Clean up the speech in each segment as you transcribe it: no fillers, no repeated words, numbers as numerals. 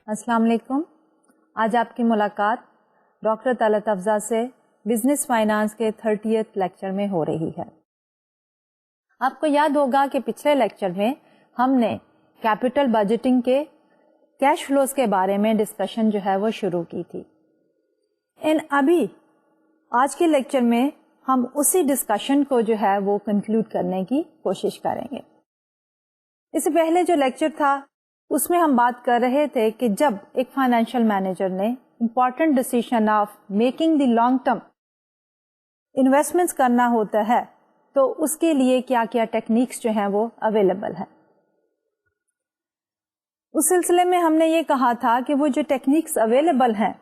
अस्सलाम वालेकुम। आज आपकी मुलाकात डॉक्टर तलत अफजा से बिजनेस फाइनेंस के 30th लेक्चर में हो रही है। आपको याद होगा कि पिछले लेक्चर में हमने कैपिटल बजटिंग के कैश फ्लोज के बारे में डिस्कशन जो है वो शुरू की थी। अभी आज के लेक्चर में हम उसी डिस्कशन को जो है वो कंक्लूड करने की कोशिश करेंगे। इससे पहले जो लेक्चर था उसमें हम बात कर रहे थे कि जब एक फाइनेंशियल मैनेजर ने important decision of making the long term investments करना होता है तो उसके लिए क्या क्या टेक्निक्स जो हैं वो अवेलेबल है। उस सिलसिले में हमने ये कहा था कि वो जो टेक्निक्स अवेलेबल हैं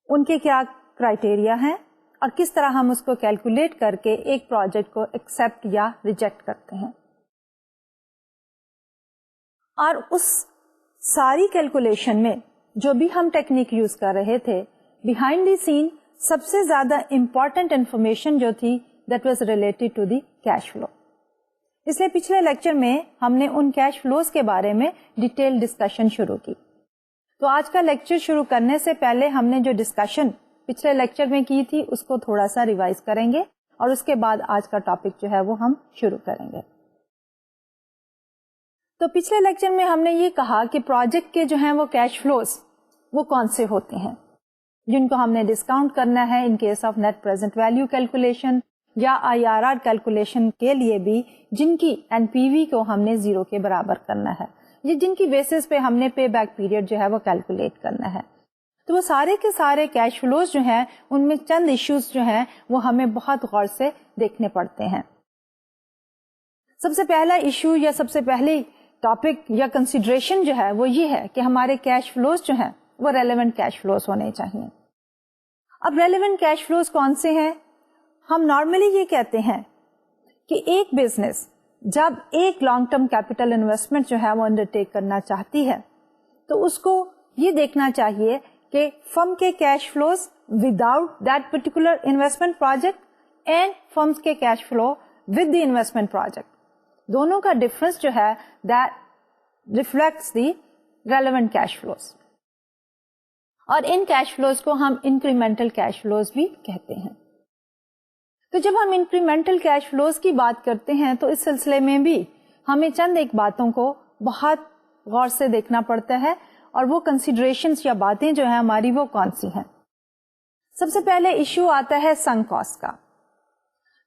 उनके क्या क्राइटेरिया हैं और किस तरह हम उसको कैलकुलेट करके एक प्रोजेक्ट को एक्सेप्ट या रिजेक्ट करते हैं। और उस सारी कैलकुलेशन में जो भी हम टेक्निक यूज कर रहे थे, बिहाइंड द सीन सबसे ज्यादा इंपॉर्टेंट इंफॉर्मेशन जो थी that was related to the cash flow. इसलिए पिछले लेक्चर में हमने उन कैश फ्लोज के बारे में डिटेल डिस्कशन शुरू की। तो आज का लेक्चर शुरू करने से पहले हमने जो डिस्कशन पिछले लेक्चर में की थी उसको थोड़ा सा रिवाइज करेंगे और उसके बाद आज का टॉपिक जो है वो हम शुरू करेंगे। तो पिछले लेक्चर में हमने ये कहा कि प्रोजेक्ट के जो हैं वो कैश फ्लोज वो कौन से होते हैं जिनको हमने डिस्काउंट करना है in case of net present value calculation या IRR कैलकुलेशन के लिए भी, जिनकी एनपीवी को हमने 0 के बराबर करना है, ये जिनकी बेसिस पे हमने पे बैक पीरियड जो है वो कैलकुलेट करना है। तो वो सारे के सारे कैश फ्लोज जो हैं उनमें चंद इश्यूज जो हैं वो हमें बहुत गौर से देखने पड़ते हैं। सबसे पहला इश्यू या सबसे पहली टॉपिक या कंसिडरेशन जो है वो ये है कि हमारे कैश फ्लोज जो हैं वो रेलेवेंट कैश फ्लोज होने चाहिए। अब रेलेवेंट कैश फ्लोज कौन से हैं? हम नॉर्मली ये कहते हैं कि एक बिजनेस जब एक लॉन्ग टर्म कैपिटल इन्वेस्टमेंट जो है वो अंडरटेक करना चाहती है तो उसको ये देखना चाहिए कि फर्म के cash flows without that particular investment project and firms के cash flow with the investment project, दोनों का डिफरेंस जो है that reflects the relevant cash flows. और इन कैश फ्लोज को हम इंक्रीमेंटल कैश फ्लोज भी कहते हैं। तो जब हम इंक्रीमेंटल कैश फ्लोज की बात करते हैं तो इस सिलसिले में भी हमें चंद एक बातों को बहुत गौर से देखना पड़ता है और वो कंसिडरेशंस या बातें जो है हमारी वो कौन सी हैं। सबसे पहले इश्यू आता है संक कॉस्ट का।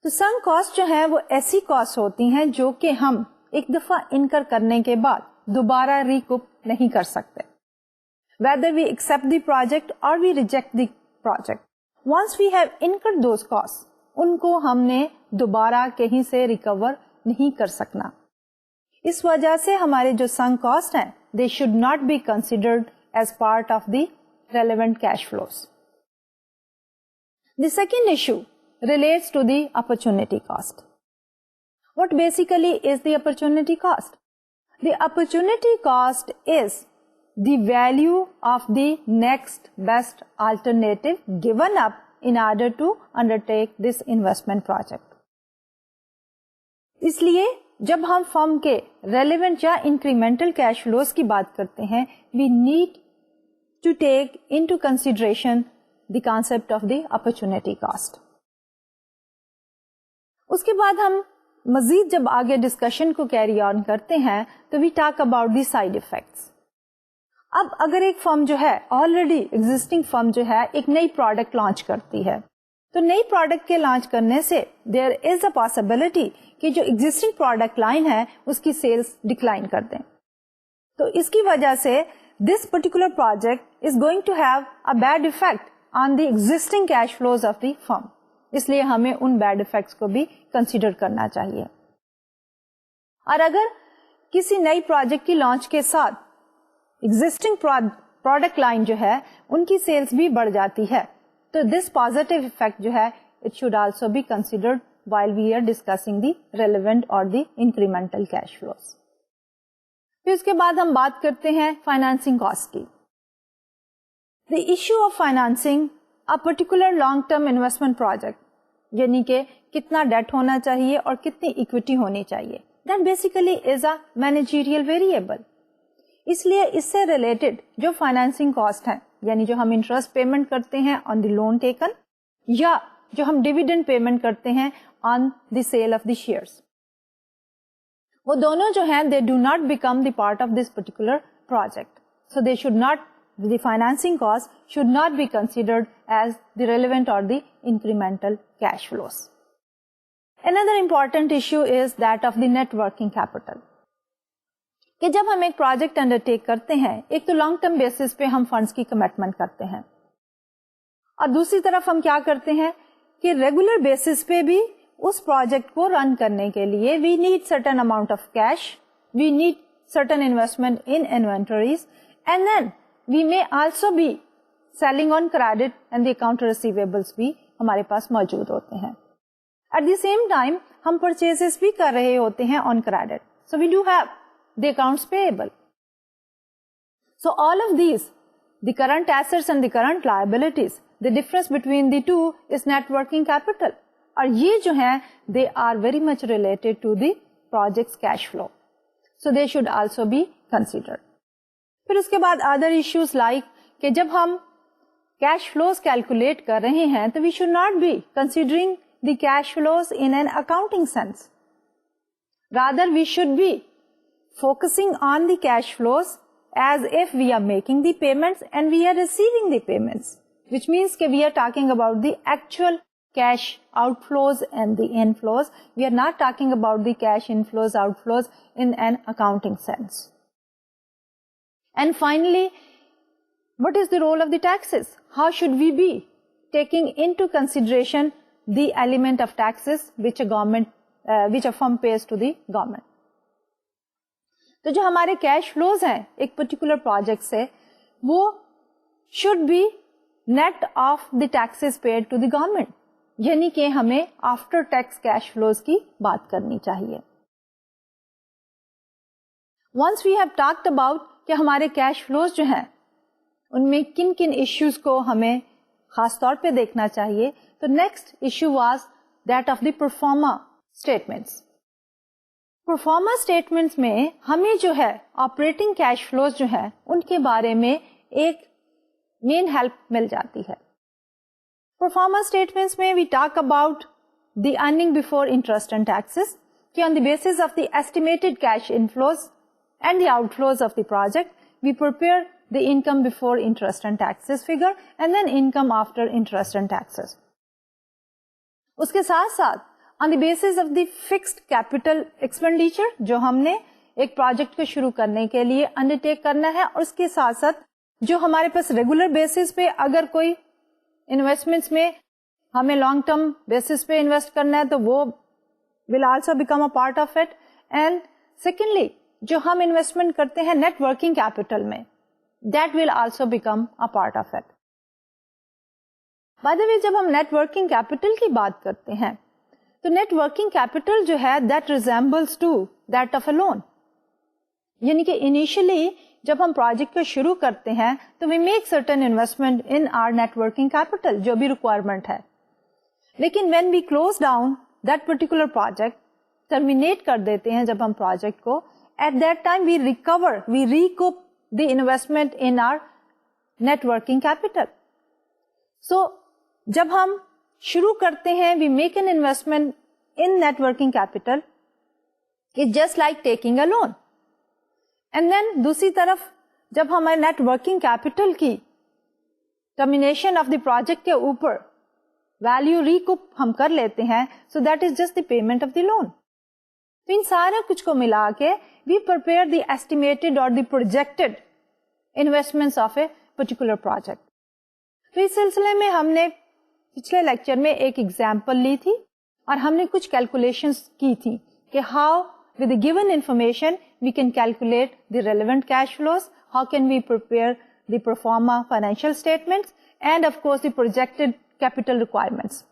तो संक कॉस्ट जो है वो ऐसी कॉस्ट होती हैं जो कि हम एक दफा इनकर करने के बाद दोबारा रिकूप नहीं कर सकते। Whether we accept the project or we reject the project, once we have incurred those costs, उनको हमने दोबारा कहीं से रिकवर नहीं कर सकना। इस वजह से हमारे जो संक कॉस्ट हैं, they should not be considered as part of the relevant cash flows. The second issue relates to the opportunity cost. What basically is the opportunity cost? The opportunity cost is the value of the next best alternative given up in order to undertake this investment project. इसलिए जब हम firm के relevant या incremental cash flows की बात करते हैं, we need to take into consideration the concept of the opportunity cost. उसके बाद हम मजीद जब आगे डिस्कशन को कैरी ऑन करते हैं तो we talk about the side effects. अब अगर एक फर्म जो है ऑलरेडी एग्जिस्टिंग फर्म जो है एक नई प्रोडक्ट लॉन्च करती है तो नई प्रोडक्ट के लॉन्च करने से देयर इज अ पॉसिबिलिटी कि जो एग्जिस्टिंग प्रोडक्ट लाइन है उसकी सेल्स डिक्लाइन कर दें। तो इसकी वजह से this particular project is going to have a bad effect on the existing cash flows of the firm. इसलिए हमें उन बैड इफेक्ट्स को भी कंसीडर करना चाहिए। और अगर किसी नई प्रोजेक्ट की लॉन्च के साथ एग्जिस्टिंग प्रोडक्ट लाइन जो है उनकी सेल्स भी बढ़ जाती है तो दिस पॉजिटिव इफेक्ट जो है it should also be considered while we are discussing the relevant और द इंक्रीमेंटल कैश फ्लोज। फिर उसके बाद हम बात करते हैं फाइनेंसिंग कॉस्ट की। The issue of financing a particular long term investment project, यानी कि कितना डेट होना चाहिए और कितनी इक्विटी होनी चाहिए, that basically is a managerial variable. इसलिए इससे रिलेटेड जो फाइनेंसिंग कॉस्ट है, यानी जो हम इंटरेस्ट पेमेंट करते हैं ऑन द लोन टेकन, या जो हम डिविडेंड पेमेंट करते हैं on the sale of the shares, वो दोनों जो हैं they do not become the part of this particular project. So they should not, the financing cost should not be considered as the relevant और the incremental cash flows. Another important issue is that of the net working capital. कि जब हम एक project undertake करते हैं, एक तो long term basis पे हम फंड्स की कमिटमेंट करते हैं, और दूसरी तरफ हम क्या करते हैं कि रेगुलर बेसिस पे भी उस प्रोजेक्ट को रन करने के लिए we need certain amount of cash, we need certain investment in inventories, and then we may also be selling on credit and the account receivables भी हमारे पास मौजूद होते हैं. एट द सेम टाइम हम परचेजेस भी कर रहे होते हैं on credit, so we do have the accounts payable. So all of these, the current assets and the current liabilities, the difference between the two is net working capital, और ये जो है they are very much related to the projects cash flow, so they should also be considered. फिर उसके बाद other issues like कि जब हम कैश फ्लोज कैलकुलेट कर रहे हैं तो we should not be considering the cash flows in an accounting sense. Rather, we should be focusing on the cash flows as if we are making the payments and we are receiving the payments, which means that we are talking about the actual cash outflows and the inflows. We are not talking about the cash inflows, outflows in an accounting sense. And finally, what is the role of the taxes? How should we be taking into consideration the element of taxes which a firm pays to the government? तो जो हमारे cash flows हैं एक particular project से, वो should be net of the taxes paid to the government, यानी कि हमें आफ्टर टैक्स कैश फ्लोज की बात करनी चाहिए. Once we have talked about कि हमारे कैश फ्लोज जो हैं उनमें किन किन इश्यूज को हमें खास तौर पे देखना चाहिए, तो next issue was that of the proforma statements. Proforma statements में हमें जो है ऑपरेटिंग कैश फ्लोज जो है उनके बारे में एक मेन हेल्प मिल जाती है. प्रोफार्मा स्टेटमेंट्स में we talk about the earning before interest and taxes, कि on the basis of the estimated cash inflows and the outflows of the project we prepare the income before interest and taxes figure and then income after interest and taxes. उसके साथ साथ on the basis of the fixed capital expenditure जो हमने एक project को शुरू करने के लिए अंडरटेक करना है, और उसके साथ साथ जो हमारे पास रेगुलर बेसिस पे अगर कोई इन्वेस्टमेंट्स में हमें लॉन्ग टर्म बेसिस पे इन्वेस्ट करना है तो वो will also become a part of it. And secondly, जो हम इन्वेस्टमेंट करते हैं नेट वर्किंग कैपिटल में, that will also become a part of it. By the way, जब हम नेट वर्किंग कैपिटल की बात करते हैं तो नेट वर्किंग कैपिटल जो है that resembles to that of a loan. यानी कि इनिशियली जब हम प्रोजेक्ट को शुरू करते हैं तो we make certain investment in our net working capital, जो भी रिक्वायरमेंट है. लेकिन when we close down that particular project, terminate कर देते हैं जब हम प्रोजेक्ट को, at that time we recover, we recoup the investment in our net working capital. So, जब हम शुरू करते हैं we make an investment in net working capital, it's just like taking a loan. And then दूसरी तरफ जब हमारे net working capital की termination of the project के ऊपर value recoup हम कर लेते हैं, so that is just the payment of the loan. तो इन सारे कुछ को मिला के we prepare the estimated or the projected investments of a particular project. तो इस सिलसिले में हमने पिछले लेक्चर में एक एग्जाम्पल ली थी और हमने कुछ कैलकुलेशंस की थी कि how with the given information we can calculate the relevant cash flows, how can we prepare the प्रो फॉर्मा financial statements and of course the projected capital requirements.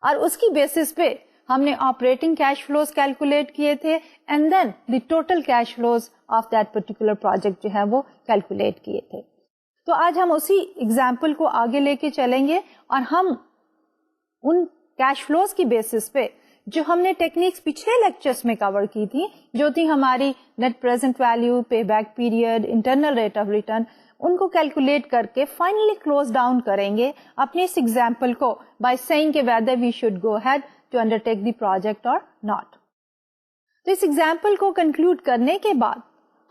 और उसकी बेसिस पे हमने ऑपरेटिंग कैश फ्लोज कैलकुलेट किए थे and then the total cash flows of that particular project जो है वो कैलकुलेट किए थे. तो आज हम उसी एग्जाम्पल को आगे लेके चलेंगे और हम उन कैश फ्लोज की बेसिस पे जो हमने टेक्निक्स पिछले लेक्चर्स में कवर की थी, जो थी हमारी net present value, pay back period, internal rate of return, उनको कैलकुलेट करके फाइनली क्लोज डाउन करेंगे अपने इस एग्जाम्पल को बाय सेइंग कि whether we should go ahead to undertake the project or not. तो इस एग्जाम्पल को कंक्लूड करने के बाद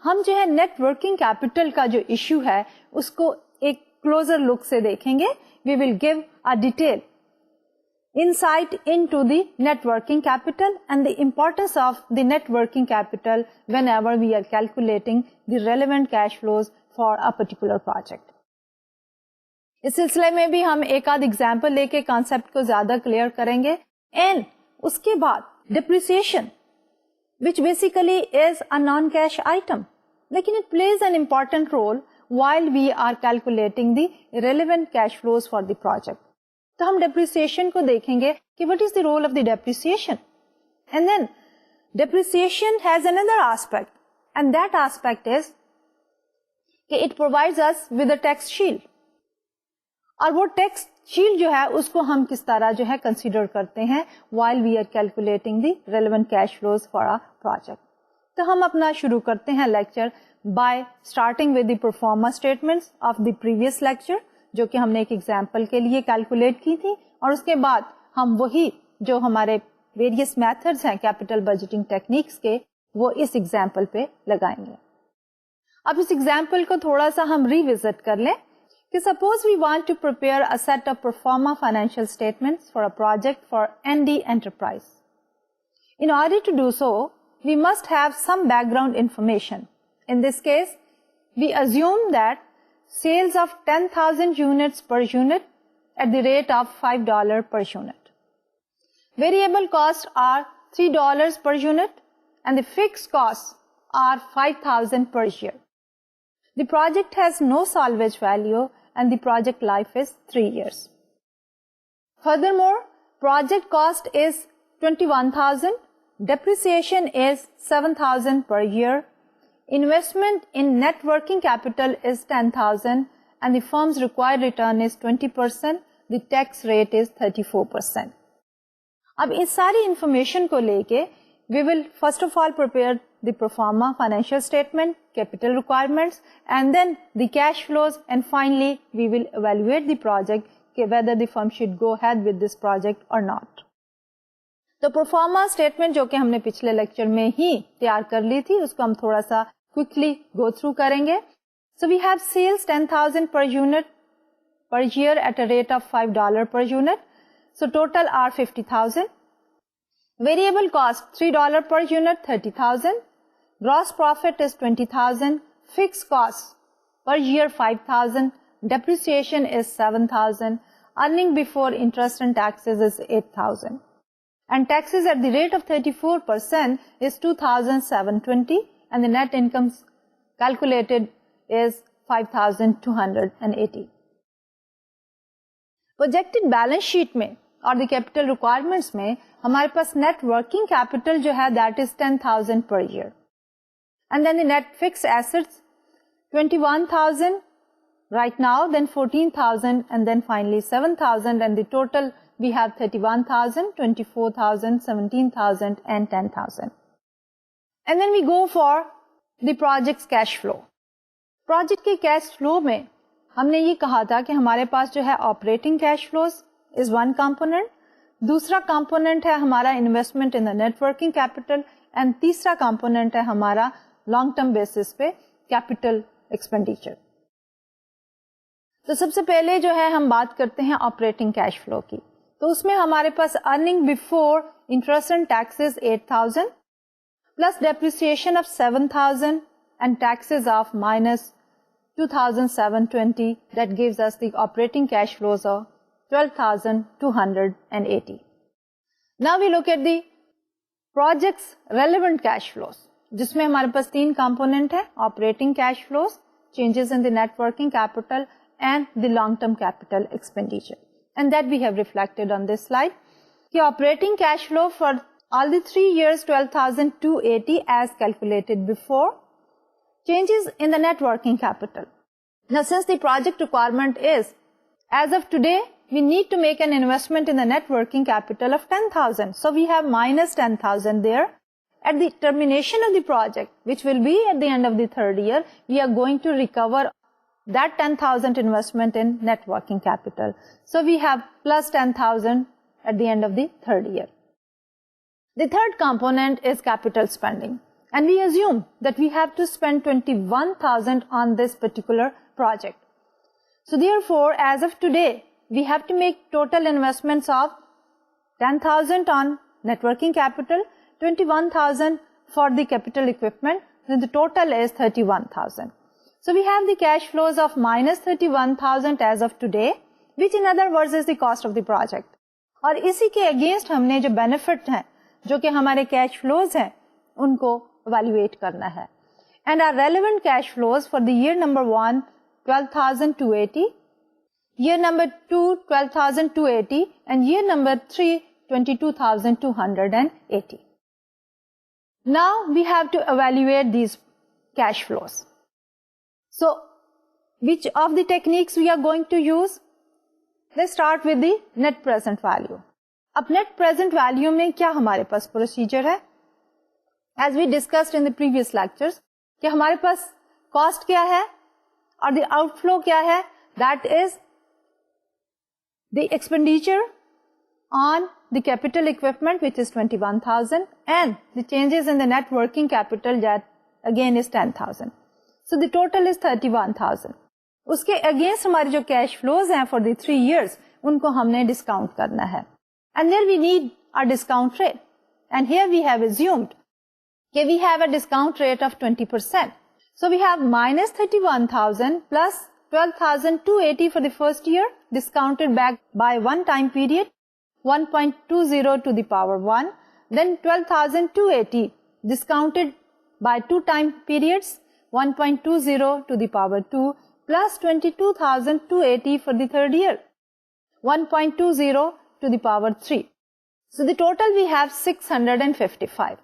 हम जो है नेट वर्किंग कैपिटल का जो इश्यू है उसको एक क्लोजर लुक से देखेंगे। We will give a detail insight into the net working capital and the importance of the net working capital whenever we are calculating the relevant cash flows for a particular project. इस सिलसिले में भी हम एक आध example लेके concept को ज्यादा क्लियर करेंगे एंड उसके बाद depreciation which basically is a non-cash item, लेकिन it plays an important role while we are calculating the relevant cash flows for the project. तो हम डेप्रिसिएशन को देखेंगे कि what is the role of the depreciation and then depreciation has another aspect and that aspect is कि it provides us with a tax shield. और वो tax shield जो है उसको हम किस तरह जो है कंसीडर करते हैं while we are calculating the relevant cash flows for a project. तो हम अपना शुरू करते हैं lecture by starting with the proforma statements of the previous lecture, जो कि हमने एक एग्जाम्पल के लिए कैलकुलेट की थी, और उसके बाद हम वही जो हमारे वेरियस मेथड्स हैं कैपिटल बजटिंग टेक्निक्स के, वो इस एग्जाम्पल पे लगाएंगे। अब इस एग्जाम्पल को थोड़ा सा हम रिविजिट कर लें कि suppose we want to prepare a set of proforma financial statements for a project for ND enterprise. In order to do so we must have some background information. In this case we assume that sales of 10,000 units per unit at the rate of $5 per unit. Variable costs are $3 per unit and the fixed costs are $5,000 per year. The project has no salvage value and the project life is 3 years. Furthermore, project cost is $21,000, depreciation is $7,000 per year. Investment in net working capital is $10,000 and the firm's required return is 20%. The tax rate is 34%. अब इस सारी information को लेके we will first of all prepare the pro forma financial statement, capital requirements, and then the cash flows, and finally we will evaluate the project कि whether the firm should go ahead with this project or not. तो proforma statement जो कि हमने पिछले lecture में ही तैयार कर ली थी, उसको हम थोड़ा सा क्विकली गो थ्रू करेंगे। So we have sales 10,000 per unit per year at a rate of $5 per unit. So total are 50,000. Variable cost $3 per unit, 30,000. Gross profit is 20,000. Fixed cost per year 5,000. Depreciation is 7,000. Earning before interest and taxes is 8,000. And taxes at the rate of 34% is 2,720, and the net income calculated is 5,280. Projected balance sheet में और the capital requirements में हमारे पास net working capital जो है that is 10,000 per year, and then the net fixed assets 21,000 right now, then 14,000, and then finally 7,000, and the total we have 31,000, 24,000, 17,000 and 10,000. And then we go for the project's cash flow. Project के cash flow में हमने ये कहा था कि हमारे पास जो है operating cash flows is one component, दूसरा component है हमारा investment in the net working capital, and तीसरा component है हमारा long term basis पे capital expenditure. तो सबसे पहले जो है हम बात करते हैं operating cash flow की। तो उसमें हमारे पास earning before interest and taxes 8,000 plus depreciation of 7,000 and taxes of minus 2,720, that gives us the operating cash flows of 12,280. Now we look at the project's relevant cash flows, जिसमें हमारे पास 3 component है, operating cash flows, changes in the net working capital and the long term capital expenditure. And that we have reflected on this slide. The operating cash flow for all the 3 years 12,280 as calculated before. Changes in the net working capital. Now since the project requirement is as of today we need to make an investment in the net working capital of 10,000. So we have minus 10,000 there. At the termination of the project, which will be at the end of the third year, we are going to recover that 10,000 investment in net working capital. So we have plus 10,000 at the end of the third year. The third component is capital spending. And we assume that we have to spend 21,000 on this particular project. So therefore, as of today, we have to make total investments of 10,000 on net working capital, 21,000 for the capital equipment, then the total is 31,000. So we have the cash flows of minus 31,000 as of today, which in other words is the cost of the project. और इसी के against हमने जो benefit हैं, जो कि हमारे cash flows हैं, उनको evaluate करना है. And our relevant cash flows for the year number 1, 12,280, year number 2, 12,280, and year number 3, 22,280. Now we have to evaluate these cash flows. So which of the techniques we are going to use? Let's start with the net present value. अब net present value में क्या हमारे पास procedure है? As we discussed in the previous lectures, कि हमारे पास cost क्या है और the outflow क्या है? That is the expenditure on the capital equipment, which is 21,000, and the changes in the net working capital, that again is 10,000. So the total is 31,000. उसके against हमारे जो cash flows हैं for the 3 years, उनको हमने discount करना है. And there we need a discount rate. And here we have assumed that we have a discount rate of 20%. So we have minus 31,000 plus 12,280 for the first year, discounted back by one time period, 1.20 to the power 1. Then 12,280 discounted by two time periods, 1.20 to the power 2, plus 22,280 for the third year, 1.20 to the power 3. So the total we have 655.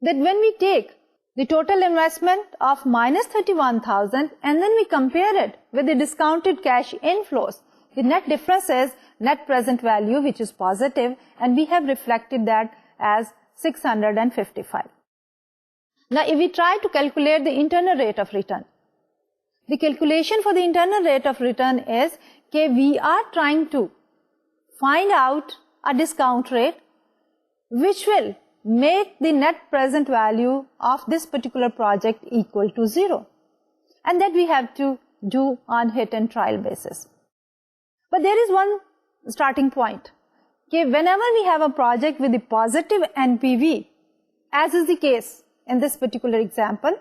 That when we take the total investment of minus 31,000 and then we compare it with the discounted cash inflows, the net difference is net present value, which is positive, and we have reflected that as 655. Now if we try to calculate the internal rate of return, the calculation for the internal rate of return is that we are trying to find out a discount rate which will make the net present value of this particular project equal to 0. And that we have to do on hit and trial basis. But there is one starting point. Okay, whenever we have a project with a positive NPV, as is the case in this particular example,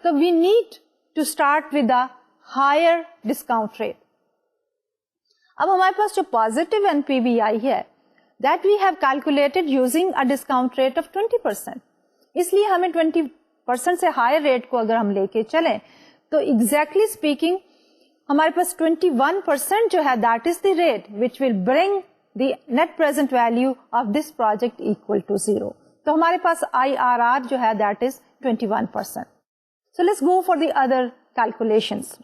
so we need to start with a higher discount rate. अब हमारे पास जो positive NPV आई है, that we have calculated using a discount rate of 20%. इसलिए हमें 20% से higher rate को अगर हम लेके चलें, तो exactly speaking, हमारे पास 21% जो है, that is the rate which will bring the net present value of this project equal to 0. तो हमारे पास IRR जो है, that is 21%. So let's go for the other calculations.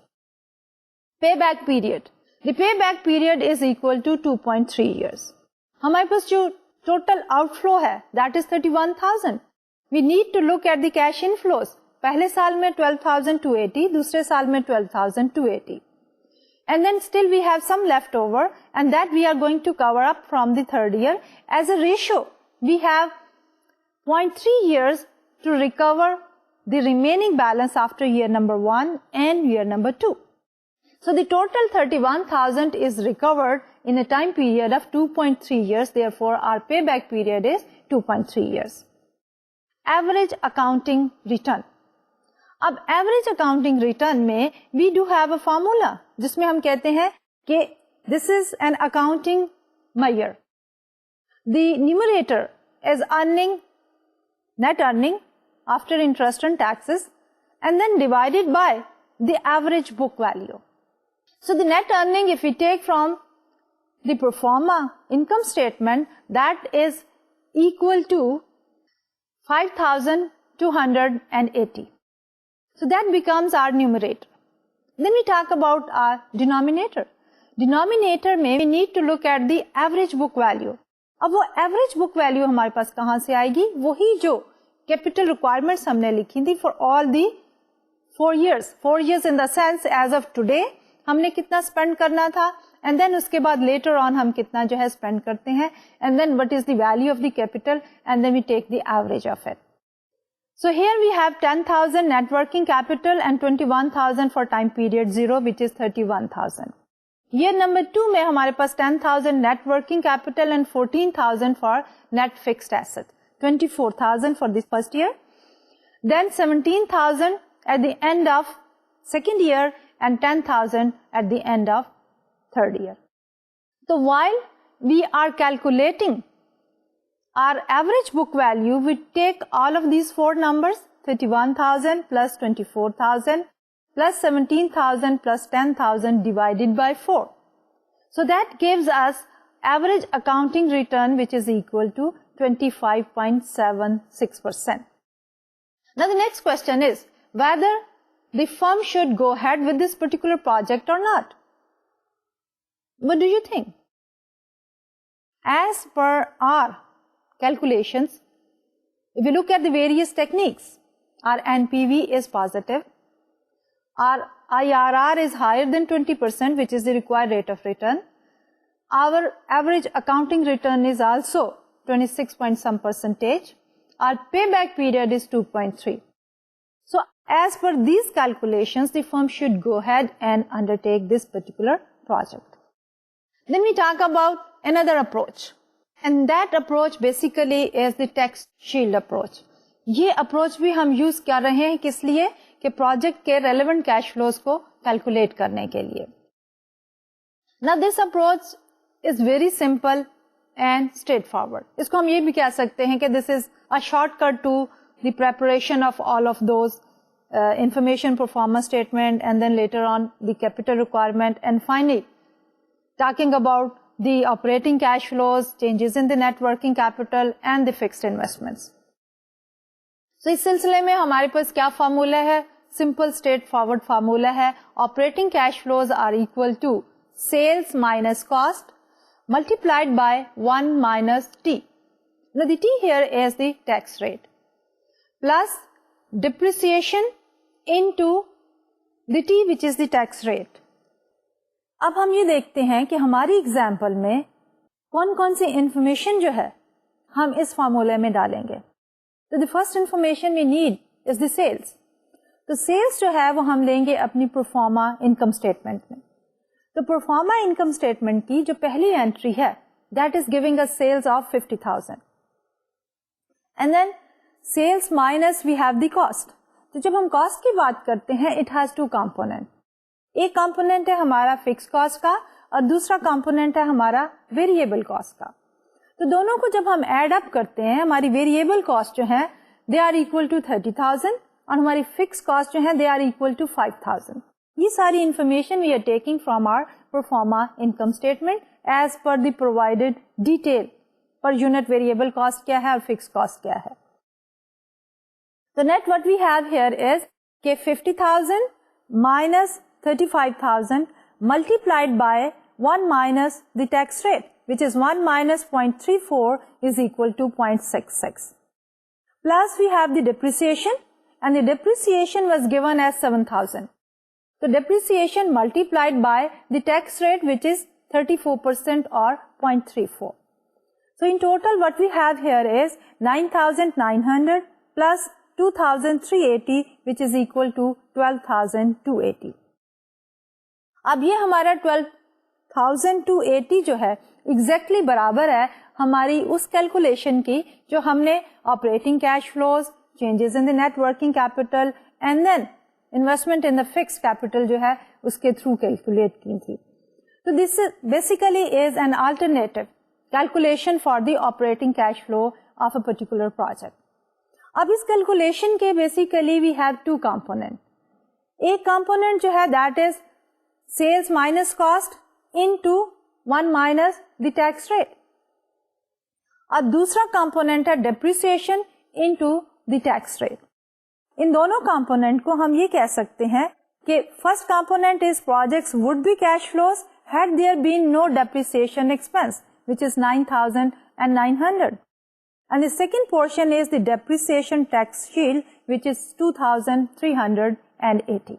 Payback period. The payback period is equal to 2.3 years. हमारे पास जो total outflow है, that is 31,000. We need to look at the cash inflows. पहले साल में 12,280, दूसरे साल में 12,280. And then still we have some left over, and that we are going to cover up from the third year. As a ratio, we have 0.3 years to recover the remaining balance after year number 1 and year number 2. So the total 31,000 is recovered in a time period of 2.3 years. Therefore, our payback period is 2.3 years. Average accounting return. अब average accounting return में we do have a formula जिसमें हम कहते हैं कि this is an accounting measure. The numerator is earning, net earning after interest and taxes, and then divided by the average book value. So the net earning, if we take from the pro forma income statement, that is equal to 5,280. So that becomes our numerator. Then we talk about our denominator. Denominator में we need to look at the average book value. अब वो average book value हमारे पास कहाँ से आएगी? वही जो capital requirements हमने लिखी थी for all the 4 years in the sense as of today हमने कितना स्पेंड करना था, एंड देन उसके बाद लेटर ऑन हम कितना जो है स्पेंड करते हैं, and then what is the value of the capital, and then we take the average of it. So here we have 10,000 net working capital and 21,000 for time period 0, which is 31,000. Year number 2 में हमारे पास 10,000 net working capital and 14,000 for net fixed asset. 24,000 for this first year. Then 17,000 at the end of second year and 10,000 at the end of third year. So while we are calculating our average book value, we take all of these four numbers, 31,000 plus 24,000 plus 17,000 plus 10,000 divided by 4. So that gives us average accounting return, which is equal to 25.76%. Now the next question is whether the firm should go ahead with this particular project or not. What do you think? As per our calculations, if we look at the various techniques, our NPV is positive, our IRR is higher than 20%, which is the required rate of return. Our average accounting return is also 26 point some percentage. Our payback period is 2.3. So as per these calculations, the firm should go ahead and undertake this particular project. Then we talk about another approach. And that approach basically is the tax shield approach. ये approach भी हम use कर रहे हैं किस लिए? कि project के relevant cash flows को calculate करने के लिए. Now this approach is very simple and straightforward. इसको हम ये भी कह सकते हैं कि this is a shortcut to the preparation of all of those information performance statement, and then later on the capital requirement, and finally talking about the operating cash flows, changes in the net working capital and the fixed investments. So इस सिलसिले में हमारे पास क्या formula है? Simple straightforward formula है. Operating cash flows are equal to sales minus cost multiplied by 1 minus T. Now the T here is the tax rate plus depreciation into the T, which is the tax rate. अब हम ये देखते हैं कि हमारी example में कौन कौन सी इंफॉर्मेशन जो है हम इस फार्मूले में डालेंगे. तो the first information we need is the sales. तो सेल्स जो है वो हम लेंगे अपनी प्रोफार्मा इनकम स्टेटमेंट में. तो प्रोफार्मा इनकम स्टेटमेंट की जो पहली एंट्री है that is giving us sales of 50,000 and then sales minus we have the cost. तो जब हम कॉस्ट की बात करते हैं इट हैज टू कंपोनेंट. एक कंपोनेंट है हमारा फिक्स कॉस्ट का और दूसरा कंपोनेंट है हमारा वेरिएबल कॉस्ट का. तो दोनों को जब हम ऐड अप करते हैं हमारी वेरिएबल कॉस्ट जो है दे आर इक्वल टू 30,000 और हमारी फिक्स कॉस्ट जो है दे आर इक्वल टू 5,000. ये सारी information we are taking from our proforma income statement as per the provided detail per unit variable cost क्या है और फिक्स कॉस्ट क्या है. तो net what we have here is के 50,000 minus 35,000 multiplied by 1 minus the tax rate, which is 1 minus 0.34 is equal to 0.66. Plus we have the depreciation, and the depreciation was given as 7,000. So depreciation multiplied by the tax rate, which is 34% or 0.34. So in total what we have here is 9,900 plus 2,380, which is equal to 12,280. अब ये हमारा 12,280 जो है exactly बराबर है हमारी उस calculation की जो हमने operating cash flows, changes in the net working capital and then investment in the fix capital जो है उसके थ्रू कैलकुलेट की थी. तो this basically is an alternative calculation for the operating cash flow of a particular project. अब इस calculation के basically we have two component. एक कंपोनेंट जो है that is sales minus cost into 1 minus the tax rate. और दूसरा component है depreciation into the tax rate. इन दोनों कंपोनेंट को हम ये कह सकते हैं कि first component is projects would be cash flows had there been no depreciation expense, which is 9,900. And the second portion is the depreciation tax shield, which is 2,380.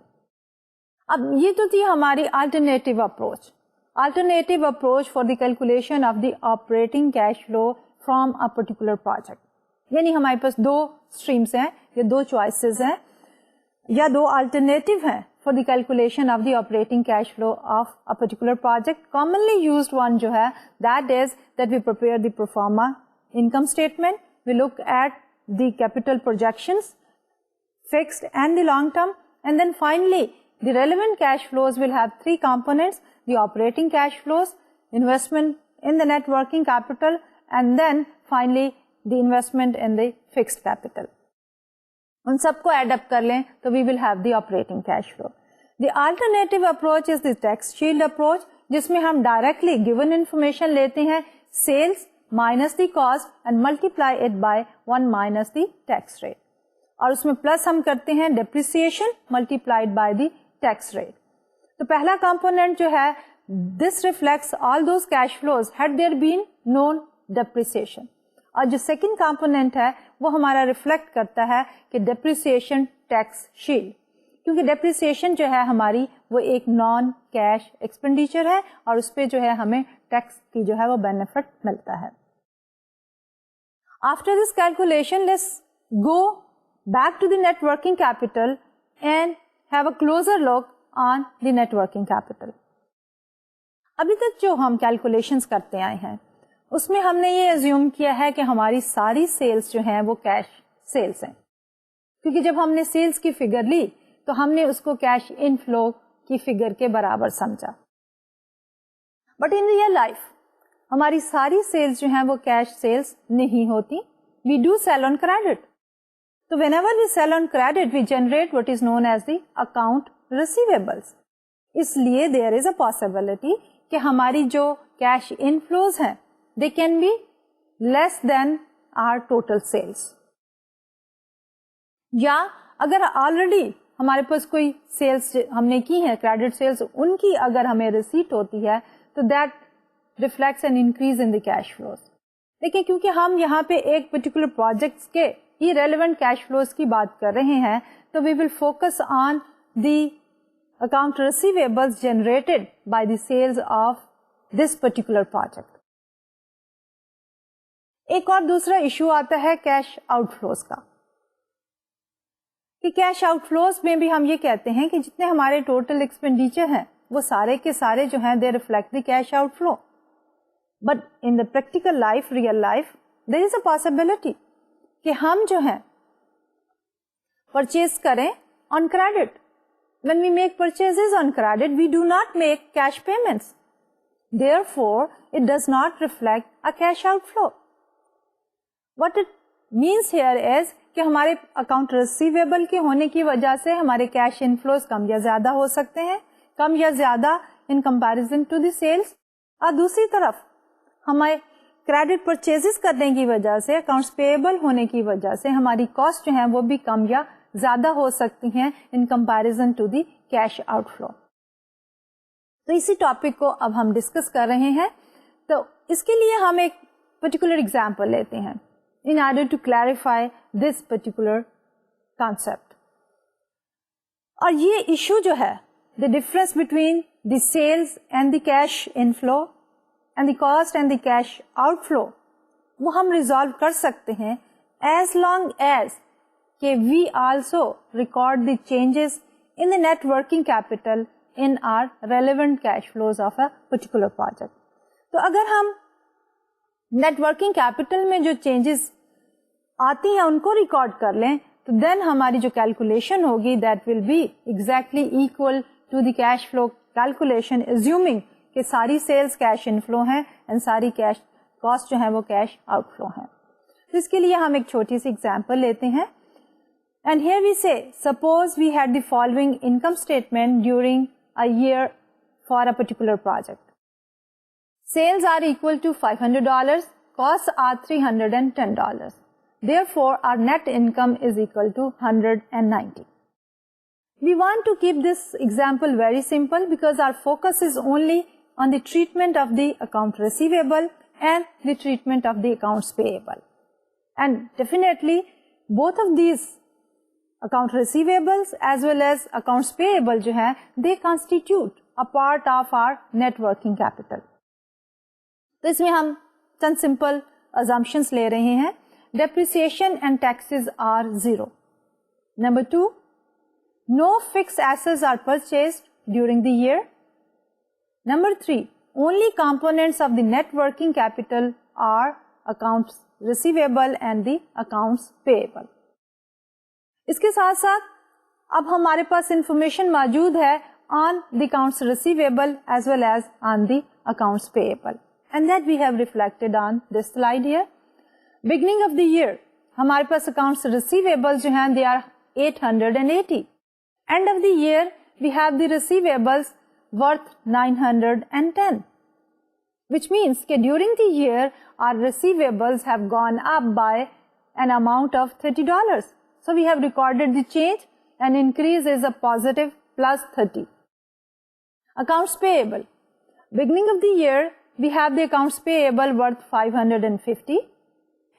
अब ये तो थी हमारी alternative approach. Alternative approach for the calculation of the operating cash flow from a particular project. यानी हमारे पास दो streams हैं, या दो choices हैं, या दो alternative हैं for the calculation of the operating cash flow of a particular project. Commonly used one जो है, that is that we prepare the pro forma income statement, we look at the capital projections, fixed and the long term, and then finally the relevant cash flows will have three components: the operating cash flows, investment in the net working capital, and then finally the investment in the fixed capital. उन सबको add up कर लें तो we will have the operating cash flow. The alternative approach is the tax shield approach, जिसमें हम directly given information लेते हैं, sales minus the cost and multiply it by 1 minus the tax rate, और उसमें plus हम करते हैं depreciation multiplied by the tax rate. तो पहला कंपोनेंट जो है, this reflects all those cash flows had there been non depreciation, और जो सेकंड कंपोनेंट है वो हमारा रिफ्लेक्ट करता है कि डेप्रिसिएशन टैक्स शील्ड, क्योंकि डेप्रिसिएशन जो है हमारी वो एक नॉन कैश एक्सपेंडिचर है और उस पे जो है हमें टैक्स की जो है वो बेनिफिट मिलता है. After this calculation let's go back to the net working capital and have a closer look on the net working capital. अभी तक जो हम कैलकुलेशंस करते आए हैं उसमें हमने ये अज्यूम किया है कि हमारी सारी सेल्स जो हैं वो कैश सेल्स हैं, क्योंकि जब हमने सेल्स की फिगर ली तो हमने उसको कैश इनफ्लो की फिगर के बराबर समझा. बट इन रियल लाइफ हमारी सारी सेल्स जो हैं वो कैश सेल्स नहीं होती. We do sell on credit. तो whenever we sell on credit we generate what is known as the account receivables. इसलिए देयर इज अ पॉसिबिलिटी कि हमारी जो कैश इनफ्लोज हैं they can be less than our total sales. या अगर already हमारे पास कोई सेल्स हमने की है, क्रेडिट सेल्स, उनकी अगर हमें रिसीट होती है तो that reflects an increase in the cash flows. देखिए, क्योंकि हम यहाँ पे एक पर्टिकुलर प्रोजेक्ट्स के इरेलेवेंट कैश फ्लोज की बात कर रहे हैं, तो we will focus on the account receivables generated by the sales of this particular project. एक और दूसरा इशू आता है कैश आउटफ्लोज का, कि कैश आउटफ्लोज में भी हम ये कहते हैं कि जितने हमारे टोटल एक्सपेंडिचर हैं वो सारे के सारे जो हैं they reflect the cash outflow. But in the practical life, real life, there is a possibility कि हम जो हैं परचेज करें on credit. When we make purchases on credit we do not make cash payments, therefore it does not reflect a cash outflow. What it means here is कि हमारे account receivable के होने की वजह से हमारे कैश इनफ्लोज कम या ज्यादा हो सकते हैं, कम या ज्यादा in comparison to the sales. और दूसरी तरफ हमारे क्रेडिट परचेजेस करने की वजह से, अकाउंट्स पेएबल होने की वजह से हमारी कॉस्ट जो है वो भी कम या ज्यादा हो सकती हैं in comparison to the cash outflow. तो इसी टॉपिक को अब हम डिस्कस कर रहे हैं. तो इसके लिए हम एक पर्टिकुलर एग्जाम्पल लेते हैं in order to clarify this particular concept. और ये इशू जो है, the difference between the sales and the cash inflow and the cost and the cash outflow, वो हम resolve कर सकते हैं as long as कि we also record the changes in the net working capital in our relevant cash flows of a particular project. तो अगर हम net working capital में जो चेंजेस आती हैं उनको रिकॉर्ड कर लें तो देन हमारी जो कैलकुलेशन होगी that will be exactly equal to the cash flow calculation, assuming कि सारी सेल्स कैश इनफ्लो हैं एंड सारी कैश कॉस्ट जो है वो कैश आउटफ्लो हैं. तो इसके लिए हम एक छोटी सी एग्जांपल लेते हैं. And here we say suppose we had the following income statement during a year for a particular project. Sales are equal to $500, costs are $310. Therefore, our net income is equal to $190. We want to keep this example very simple because our focus is only on the treatment of the account receivable and the treatment of the accounts payable. And definitely both of these account receivables as well as accounts payable जो हैं, they constitute a part of our net working capital. तो इसमें हम चंद simple assumptions ले रहे हैं. Depreciation and taxes are 0. Number 2, no fixed assets are purchased during the year. Number 3, only components of the net working capital are accounts receivable and the accounts payable. इसके साथ साथ अब हमारे पास इंफॉर्मेशन मौजूद है on the accounts receivable as well as on the accounts payable, and that we have reflected on this slide here. Beginning of the year हमारे पास accounts receivable जो हैं they are 880. End of the year we have the receivables worth 910, which means that during the year our receivables have gone up by an amount of $30. So we have recorded the change, and increase is a positive plus 30. Accounts payable. Beginning of the year, we have the accounts payable worth 550.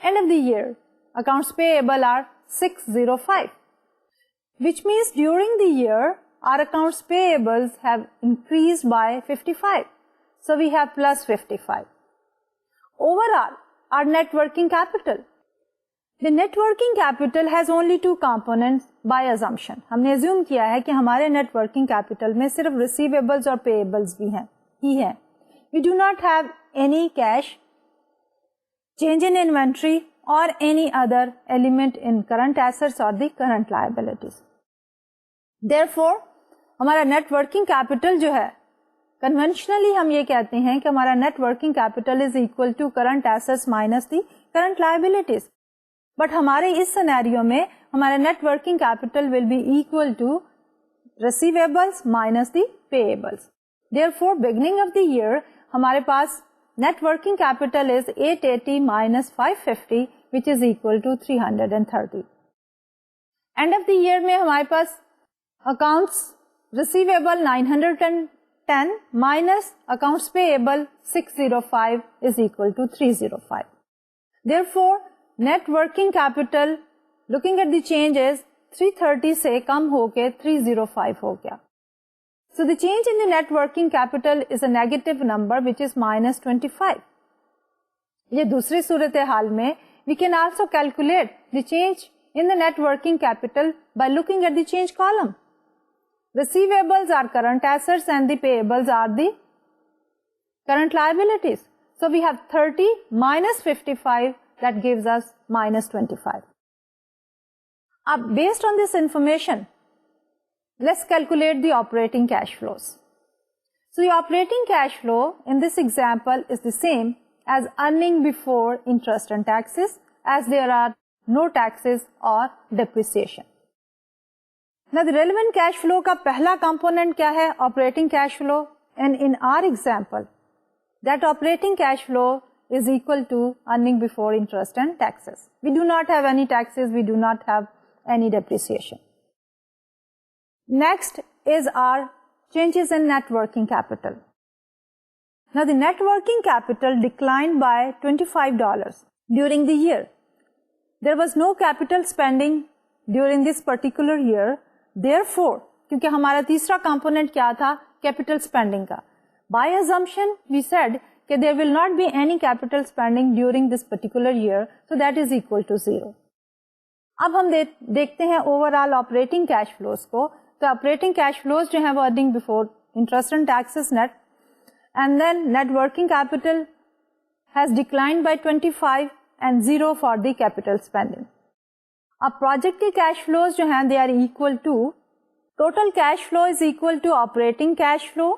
End of the year, accounts payable are 605. Which means during the year, our accounts payables have increased by 55. So we have plus 55. Overall, our net working capital. The net working capital has only two components by assumption. हमने assume किया है कि हमारे net working capital में सिर्फ receivables और payables भी हैं. We do not have any cash, change in inventory or any other element in current assets or the current liabilities. Therefore, हमारा net working capital जो है, conventionally हम ये कहते हैं कि हमारा net working capital is equal to current assets minus the current liabilities. But हमारे इस सिनेरियो में हमारा net working capital will be equal to receivables minus the payables. Therefore beginning of the year हमारे पास net working capital is 880 minus 550 which is equal to 330. End of the year में हमारे पास accounts receivable 910 minus accounts payable 605 is equal to 305. Therefore net working capital looking at the changes 330 से कम होके 305 हो गया. So the change in the net working capital is a negative number which is -25. ये दूसरी सूरत हाल में we can also calculate the change in the net working capital by looking at the change column. Receivables are current assets and the payables are the current liabilities. So we have 30 minus 55, that gives us minus 25. Based on this information, let's calculate the operating cash flows. So the operating cash flow in this example is the same as earning before interest and taxes, as there are no taxes or depreciation. Now the relevant cash flow का पहला component क्या है? Operating cash flow. And in our example, that operating cash flow is equal to earning before interest and taxes. We do not have any taxes, we do not have any depreciation. Next is our changes in net working capital. Now the net working capital declined by $25 during the year. There was no capital spending during this particular year. Therefore, क्योंकि हमारा तीसरा component क्या था? Capital spending का. By assumption, we said that there will not be any capital spending during this particular year, so that is equal to 0. अब हम देखते हैं ओवरऑल ऑपरेटिंग कैश फ्लोज को. तो ऑपरेटिंग कैश फ्लोज जो है वो earning before interest and taxes net, and then net working capital has declined by 25 and 0 for the capital spending. अब प्रोजेक्ट के कैश फ्लोज जो हैं they are equal to, total cash flow is equal to operating cash flow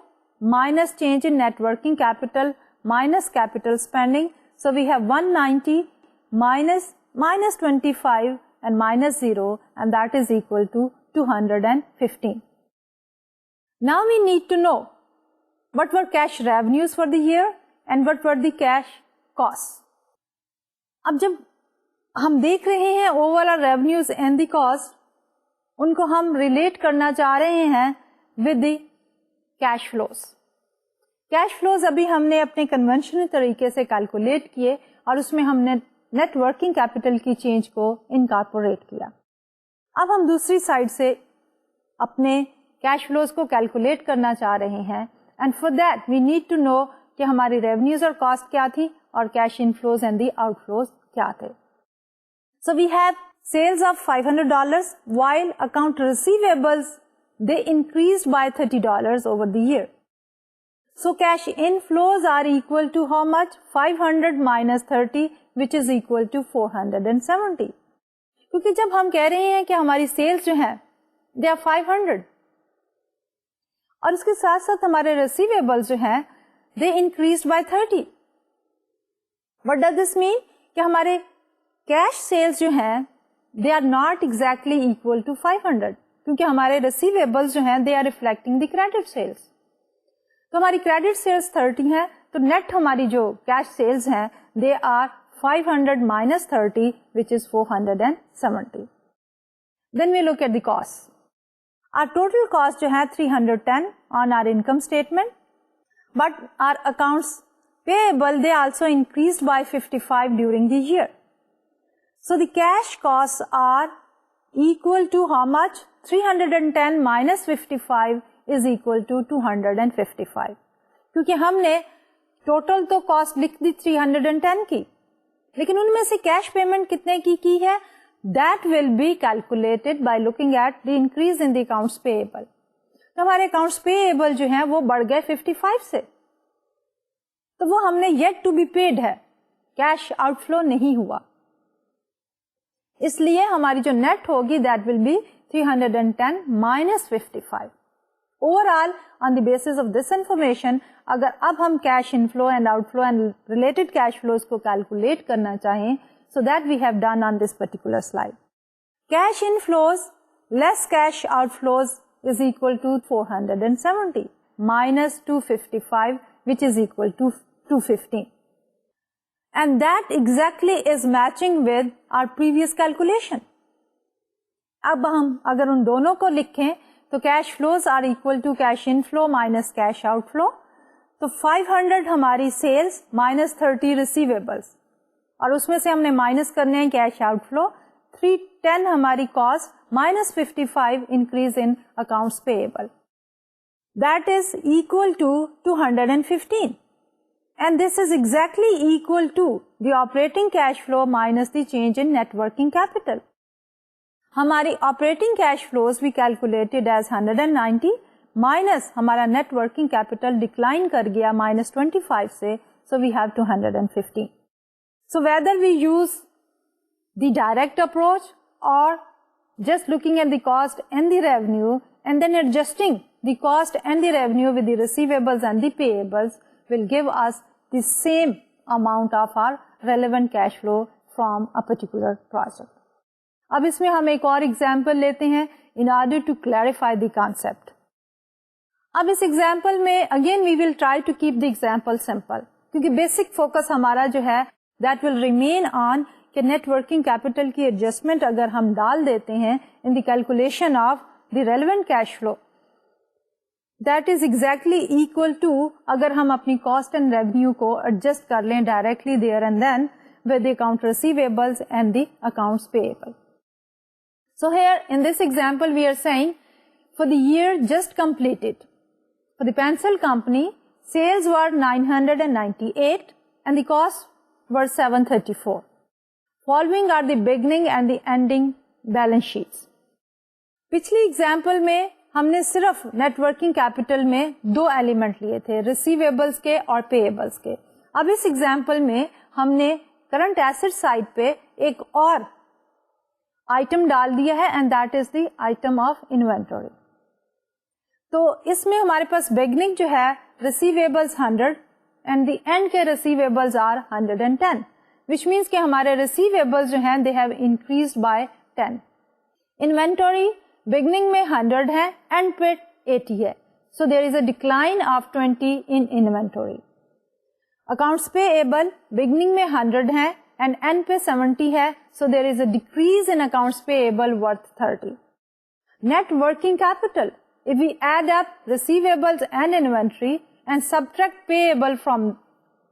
minus change in net working capital minus capital spending. So we have 190 minus 25 and minus 0, and that is equal to 215. Now we need to know what were cash revenues for the year and what were the cash costs. अब जब हम देख रहे हैं overall revenues and the cost, उनको हम relate करना चाह रहे हैं with the cash flows. Cash flows अभी हमने अपने कन्वेंशनल तरीके से कैलकुलेट किए और उसमें हमने नेट वर्किंग कैपिटल की चेंज को इनकॉर्पोरेट किया। अब हम दूसरी साइड से अपने कैश फ्लोज को कैलकुलेट करना चाह रहे हैं, and for that we need to know कि हमारी रेवेन्यूज और कॉस्ट क्या थी और cash inflows and the outflows क्या थे। So we have sales of $500 while account receivables they increased by $30 over the year. So cash inflows are equal to how much? 500 minus 30 which is equal to 470. क्योंकि जब हम कह रहे हैं कि हमारी सेल्स जो है दे आर 500 और इसके साथ साथ हमारे रिसीवेबल्स जो हैं they increased by 30. What does this mean? कि हमारे कैश सेल्स जो हैं they are not exactly equal to 500 क्योंकि हमारे रिसीवेबल्स जो हैं they are reflecting the credit sales. तो हमारी क्रेडिट सेल्स 30 है, तो नेट हमारी जो कैश सेल्स हैं they are 500 minus 30 which is 470. Then we look at the cost. Our total cost जो है 310 on our income statement, but our accounts payable they also increased by 55 during the year. So the cash costs are equal to how much? 310 minus 55 is equal to 255. क्योंकि हमने total तो cost लिख दी 310 की, लेकिन उनमें से कैश पेमेंट कितने की है? That will be calculated by looking at the increase in the accounts payable. तो हमारे अकाउंट्स पेएबल जो हैं वो बढ़ गए 55 से, तो वो हमने येट टू बी पेड है, कैश आउटफ्लो नहीं हुआ. इसलिए हमारी जो नेट होगी that will B 310 minus 55. Overall on the basis of this information अगर अब हम cash inflow and outflow and related cash flows को कैलकुलेट करना चाहें, so that we have done on this particular slide. Cash inflows less cash outflows is equal to 470 minus 255 which is equal to 215. And that exactly is matching with our previous calculation. अब हम अगर उन दोनों को लिखें तो cash flows are equal to cash inflow minus cash outflow. तो 500 हमारी सेल्स माइनस 30 रिसीवेबल्स और उसमें से हमने माइनस करने हैं कैश आउटफ्लो. 310 हमारी cost minus 55 increase in accounts payable. That is equal to 215 and this is exactly equal to the operating cash flow minus the change in net working capital. हमारी operating cash flows we calculated as 190 minus हमारा net working capital decline कर गया minus 25 से, so we have 215. So whether we use the direct approach or just looking at the cost and the revenue and then adjusting the cost and the revenue with the receivables and the payables will give us the same amount of our relevant cash flow from a particular project. अब इसमें हम एक और example लेते हैं in order to clarify the concept. अब इस example में again we will try to keep the example simple क्योंकि बेसिक फोकस हमारा जो है that will remain on कि net working capital की adjustment अगर हम डाल देते हैं in the calculation of the relevant cash flow that is exactly equal to अगर हम अपनी cost and revenue को adjust कर लें directly there and then with the account receivables and the accounts payable. So here in this example we are saying for the year just completed for the pencil company sales were 998 and the cost were 734. Following are the beginning and the ending balance sheets. पिछली example में हमने सिर्फ networking capital में दो element लिए थे, receivables के और पेएबल्स के. अब इस एग्जाम्पल में हमने करंट एसेट साइड पे एक और आइटम डाल दिया है and that is the item of inventory. तो इसमें हमारे पास बिगिनिंग जो है रिसीवेबल्स 100 and the end के receivables are 110 which means कि हमारे receivables जो हैं they have increased by 10. Inventory beginning में 100 है end पे 80 है, so there is a decline of 20 in inventory. Accounts payable beginning में 100 है and end पे 70 है, so there is a decrease in accounts payable worth 30. Net working capital if we add up receivables and inventory and subtract payable from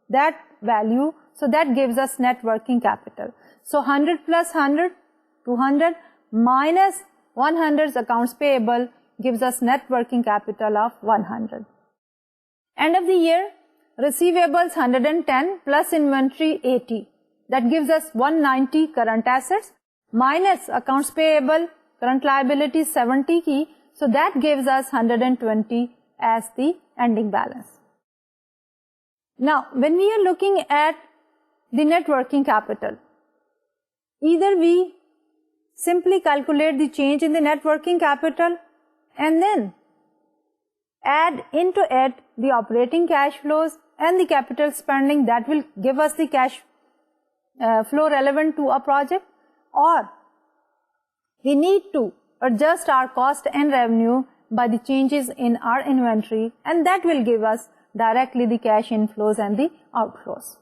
that value, so that gives us net working capital. So 100 plus 100, 200 minus 100's accounts payable gives us net working capital of 100. End of the year, receivables 110 plus inventory 80. That gives us 190 current assets minus accounts payable, current liabilities 70 की, so that gives us 120 as the ending balance. Now, when we are looking at the net working capital, either we simply calculate the change in the net working capital and then add into it the operating cash flows and the capital spending that will give us the cash flow relevant to a project, or we need to adjust our cost and revenue by the changes in our inventory, and that will give us directly the cash inflows and the outflows.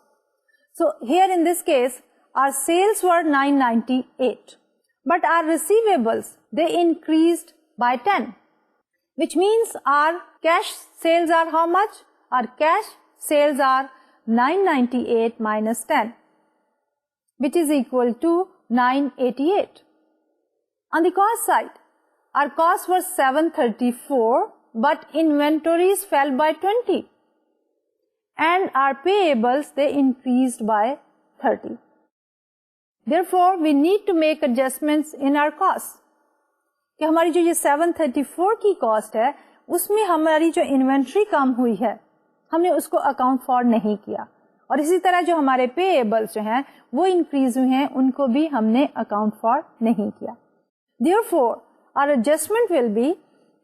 So here in this case, our sales were 998, but our receivables, they increased by 10, which means our cash sales are how much? Our cash sales are 998 minus 10, which is equal to 988. On the cost side, our costs were 734, but inventories fell by 20. And our payables, they increased by 30. Therefore, we need to make adjustments in our costs. कि हमारी जो ये 734 की cost है, उसमें हमारी जो inventory कम हुई है, हमने उसको अकाउंट फॉर नहीं किया. और इसी तरह जो हमारे पेएबल्स जो हैं वो इंक्रीज हुए हैं, उनको भी हमने अकाउंट फॉर नहीं किया. Therefore, our adjustment will be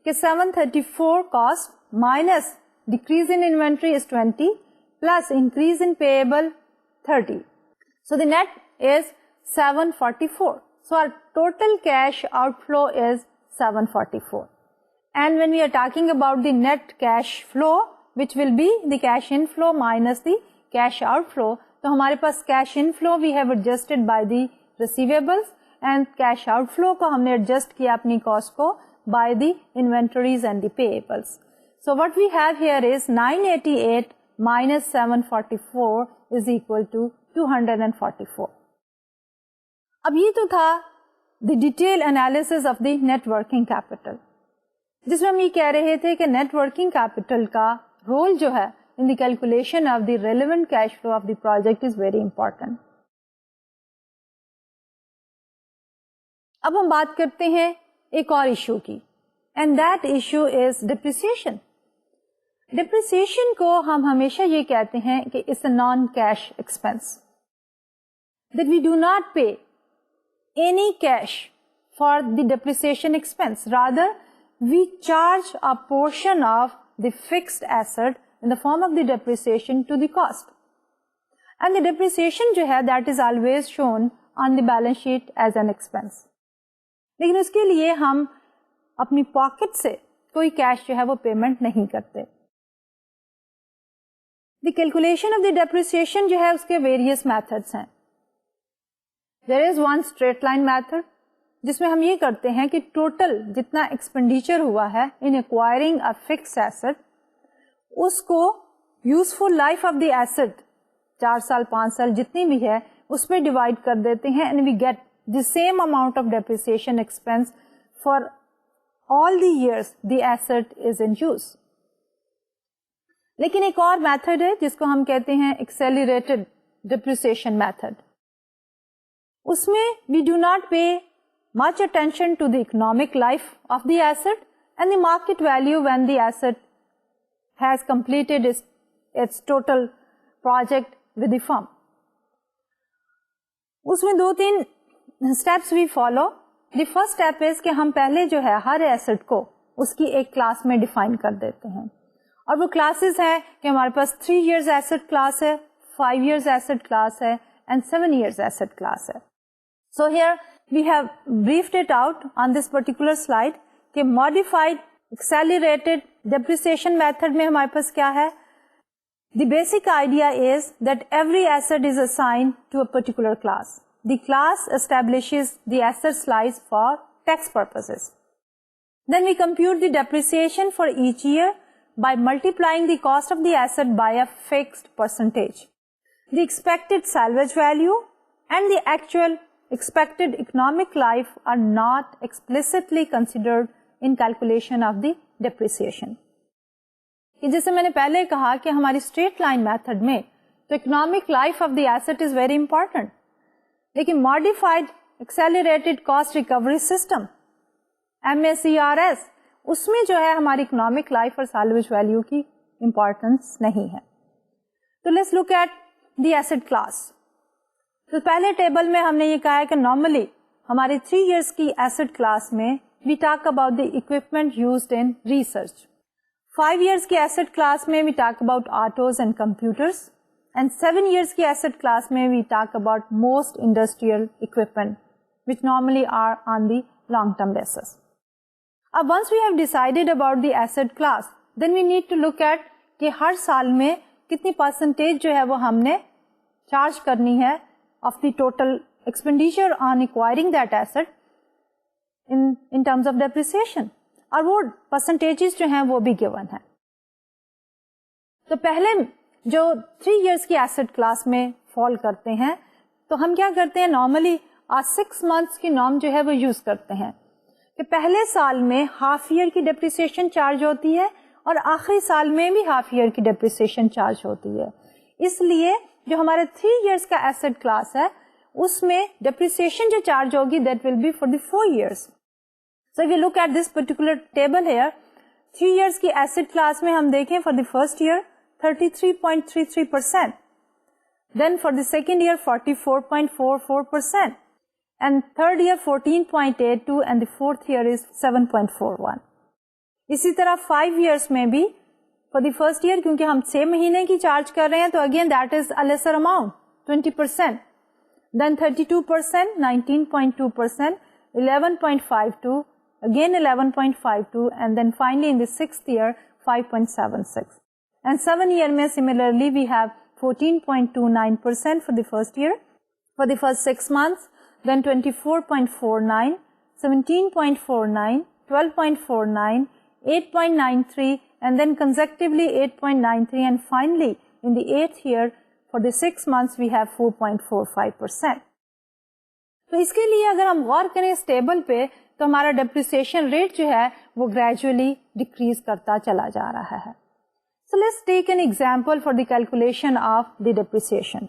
कि 734 cost minus decrease in inventory is 20 plus increase in payable 30. So the net is 744. So our total cash outflow is 744. And when we are talking about the net cash flow, which will be the cash inflow minus the cash outflow, तो हमारे पास cash inflow we have adjusted by the receivables and cash outflow को हमने adjust किया अपनी cost को by the inventories and the payables. So what we have here is 988 minus 744 is equal to 244. अब ये तो था the detailed analysis of the net working capital, जिसमें हम ये कह रहे थे कि net working capital का रोल जो है in the calculation of the relevant cash flow of the project is very important. अब हम बात करते हैं एक और इशू की, and that issue is depreciation. Depreciation को हम हमेशा ये कहते हैं कि it's a non-cash expense, that we do not pay any cash for the depreciation expense. Rather, we charge a portion of the fixed asset in the form of the depreciation to the cost. And the depreciation जो है that is always shown on the balance sheet as an expense. लेकिन उसके लिए हम अपनी pocket से कोई cash जो है वो पेमेंट नहीं करते. The calculation of the depreciation जो है उसके various methods हैं. There is one straight line method, जिसमें हम ये करते हैं कि टोटल जितना एक्सपेंडिचर हुआ है in acquiring a fixed asset, उसको useful life of the asset 4 साल 5 साल जितनी भी है उस पर डिवाइड कर देते हैं, and we get the same amount of depreciation expense for all the years the asset is in use. लेकिन एक और मेथड है जिसको हम कहते हैं एक्सेलरेटेड डेप्रिसिएशन मेथड. उसमें we do not pay much attention to the economic life of the asset and the market value when the asset has completed its total project with the firm. उसमें 2-3 steps we follow. The first step is कि हम पहले जो है हर asset को उसकी एक class में define कर देते हैं, और वो classes है कि हमारे पास 3 years asset class है, 5 years asset class है and 7 years asset class है. So here we have briefed it out on this particular slide कि modified accelerated depreciation method में हमारे पास क्या है? The basic idea is that every asset is assigned to a particular class. The class establishes the asset's life for tax purposes. Then we compute the depreciation for each year by multiplying the cost of the asset by a fixed percentage. The expected salvage value and the actual expected economic life are not explicitly considered in calculation of the depreciation. कि जैसे मैंने पहले कहा कि हमारी straight line method में तो economic life of the asset is very important, लेकिन modified accelerated cost recovery system MACRS उसमें जो है हमारी इकोनॉमिक लाइफ और सैल्वेज वैल्यू की इंपॉर्टेंस नहीं है. तो let's look at the asset class. तो पहले टेबल में हमने ये कहा है कि नॉर्मली हमारे 3 इयर्स की एसेट क्लास में we talk about the equipment used in research. 5 years की एसेट क्लास में we talk about autos and computers, and 7 years की एसेट क्लास में we talk about most industrial equipment which normally are on the long term basis. Once we have decided about the asset class, then we need to look at कि हर साल में कितनी percentage जो है वो हमने charge करनी है of the total expenditure on acquiring that asset in terms of depreciation, और वो परसेंटेजेस जो हैं वो भी गिवन है. तो पहले जो 3 इयर्स की एसेट क्लास में फॉल करते हैं तो हम क्या करते हैं, नॉर्मली 6 मंथ्स की नॉर्म जो है वो यूज करते हैं कि पहले साल में हाफ ईयर की डेप्रिसिएशन चार्ज होती है और आखिरी साल में भी हाफ ईयर की डेप्रिसिएशन चार्ज होती है. इसलिए जो हमारे 3 इयर्स का एसेट क्लास है उसमें डेप्रिसिएशन जो चार्ज होगी that will B for the 4 years. So if you look at this particular table here, 3 years की एसेट क्लास में हम देखें for the first year 33.33%, then for the second year 44.44%, and third year 14.82, and the fourth year is 7.41. इसी तरह 5 years में भी for the first year क्योंकि हम 6 महीने की चार्ज कर रहे हैं तो again that is a lesser amount, 20%, then 32%, 19.2%, 11.52, again 11.52, and then finally in the 6th year 5.76. And 7 year में similarly we have 14.29% for the first year, for the first 6 months, then 24.49, 17.49, 12.49, 8.93, and then consecutively 8.93, and finally in the 8th year for the 6 months we have 4.45%. तो इसके लिए अगर हम गौर करें इस table पे तो हमारा डेप्रिसिएशन रेट जो है वो ग्रेजुअली डिक्रीज करता चला जा रहा है. So let's take an example for the calculation of the depreciation.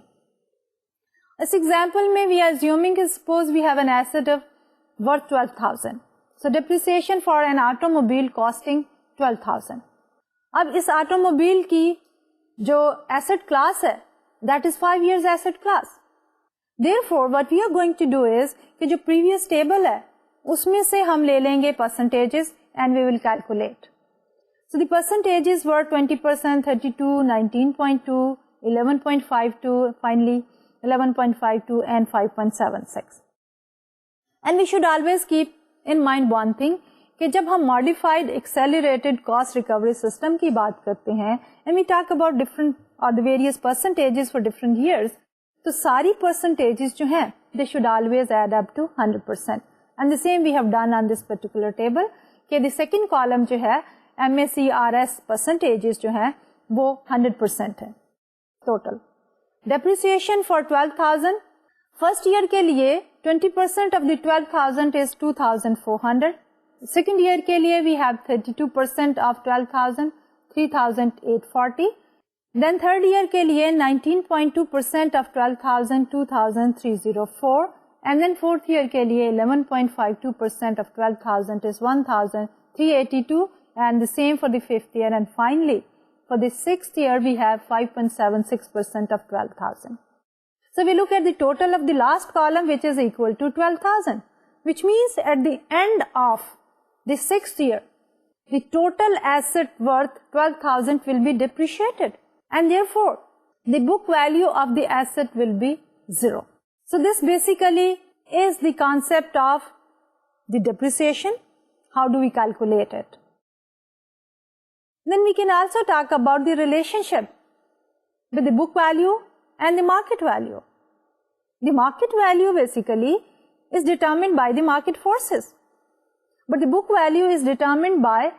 This example में we are assuming कि suppose we have an asset of worth 12,000. So depreciation for an automobile costing 12,000. अब इस automobile की जो asset class है that is 5 years asset class. Therefore what we are going to do is कि जो previous table है उसमें से हम ले लेंगे percentages and we will calculate. So the percentages were 20%, 32, 19.2, 11.52, finally 11.52 and 5.76. And we should always keep in mind one thing कि जब हम modified accelerated cost recovery system की बात करते हैं and we talk about different or the various percentages for different years, तो सारी percentages जो हैं they should always add up to 100%. And the same we have done on this particular table कि the second column जो है MACRS percentages जो हैं वो 100% है total. Depreciation for 12,000, first year के लिए 20% of the 12,000 is 2,400. Second year के लिए we have 32% of 12,000, 3,840. Then third year के लिए 19.2% of 12,000, 2,304. And then fourth year के लिए 11.52% of 12,000 is 1,382. And the same for the 5th year, and finally for the 6th year we have 5.76% of 12,000. So we look at the total of the last column which is equal to 12,000, which means at the end of the 6th year the total asset worth 12,000 will be depreciated, and therefore the book value of the asset will be 0. So this basically is the concept of the depreciation. How do we calculate it? Then we can also talk about the relationship with the book value and the market value. The market value basically is determined by the market forces, but the book value is determined by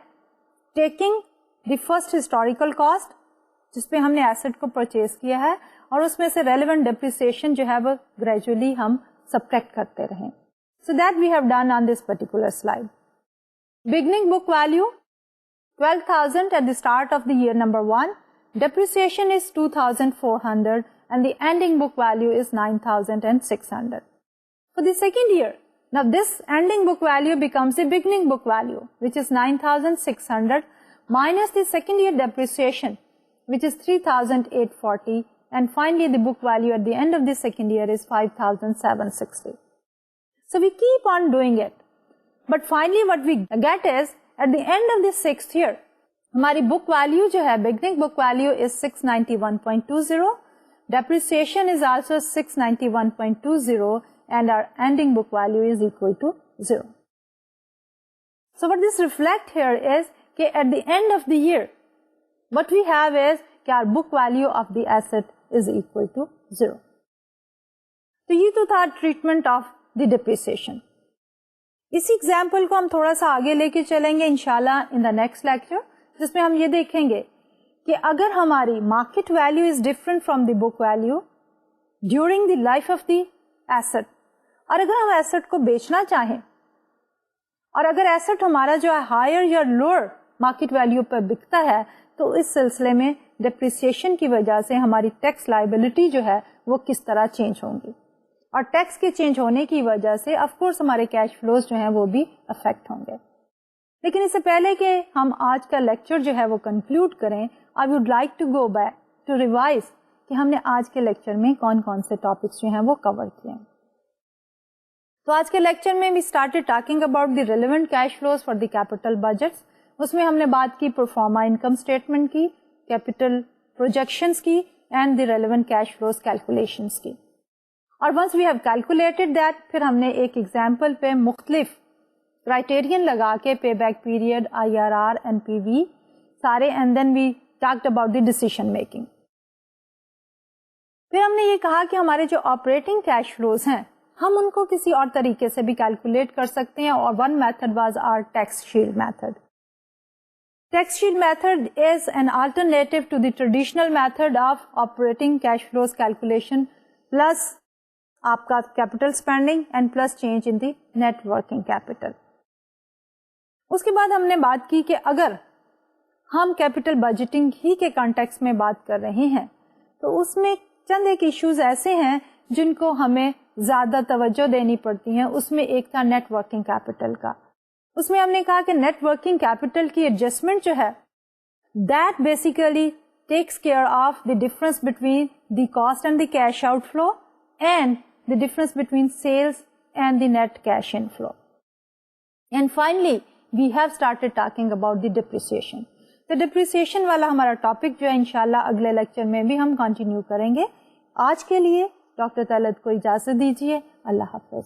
taking the first historical cost जिसपे हमने asset को purchase किया है और उसमें से relevant depreciation जो है वो ग्रेजुअली हम सब्ट्रैक्ट करते रहें. So that we have done on this particular slide. Beginning book value 12,000 at the start of the year number 1. Depreciation is 2,400 and the ending book value is 9,600. For the second year, now this ending book value becomes the beginning book value, which is 9,600 minus the second year depreciation, which is 3,840, and finally the book value at the end of the second year is 5,760. So we keep on doing it. But finally what we get is, at the end of the sixth year, हमारी book value जो है, beginning book value is 691.20, depreciation is also 691.20, and our ending book value is equal to 0. So what this reflect here is that at the end of the year, what we have is that our book value of the asset is equal to 0. तो ये तो था treatment of the depreciation. इसी example को हम थोड़ा सा आगे लेके चलेंगे इंशाल्लाह इन द नेक्स्ट लेक्चर, जिसमें हम ये देखेंगे कि अगर हमारी market value is different from the book value during the life of the asset, और अगर हम एसेट को बेचना चाहें और अगर एसेट हमारा जो है हायर या लोअर मार्केट वैल्यू पर बिकता है, तो इस सिलसिले में डिप्रिसिएशन की वजह से हमारी टैक्स लायबिलिटी जो है वो किस तरह चेंज होंगी, और टैक्स के चेंज होने की वजह से ऑफ कोर्स हमारे कैश फ्लोज जो हैं वो भी अफेक्ट होंगे. लेकिन इससे पहले कि हम आज का लेक्चर जो है वो कंक्लूड करें, I would like to go back to revise कि हमने आज के लेक्चर में कौन कौन से टॉपिक्स जो हैं वो कवर किए हैं. तो आज के लेक्चर में we started talking about the relevant cash flows for the capital budgets. उसमें हमने बात की प्रोफार्मा इनकम स्टेटमेंट की, कैपिटल प्रोजेक्शंस की and the relevant cash flows calculations की. और once we have calculated that, फिर हमने एक एग्जाम्पल पे मुख्तलिफ क्राइटेरियन लगा के pay back period, IRR, NPV सारे, and then we talked about the decision making. फिर हमने ये कहा कि हमारे जो ऑपरेटिंग कैश फ्लोज हैं हम उनको किसी और तरीके से भी कैलकुलेट कर सकते हैं, और one method was our tax shield method. Tax shield method is an alternative to the traditional method of operating cash flows calculation plus आपका capital spending and plus change in the net working capital. उसके बाद हमने बात की कि अगर हम capital budgeting ही के कॉन्टेक्स्ट में बात कर रहे हैं तो उसमें चंद एक इश्यूज ऐसे हैं जिनको हमें ज्यादा तवज्जो देनी पड़ती है. उसमें एक था नेट वर्किंग कैपिटल का. उसमें हमने कहा कि नेट वर्किंग कैपिटल की एडजस्टमेंट जो है that basically takes care of the difference between the cost and the cash outflow and the difference between sales and the net cash inflow. And finally, we have started talking about the depreciation. तो depreciation वाला हमारा topic जो है इंशाल्लाह अगले lecture में भी हम कंटिन्यू करेंगे. आज के लिए डॉक्टर तलत को इजाजत दीजिए. अल्लाह हाफिज.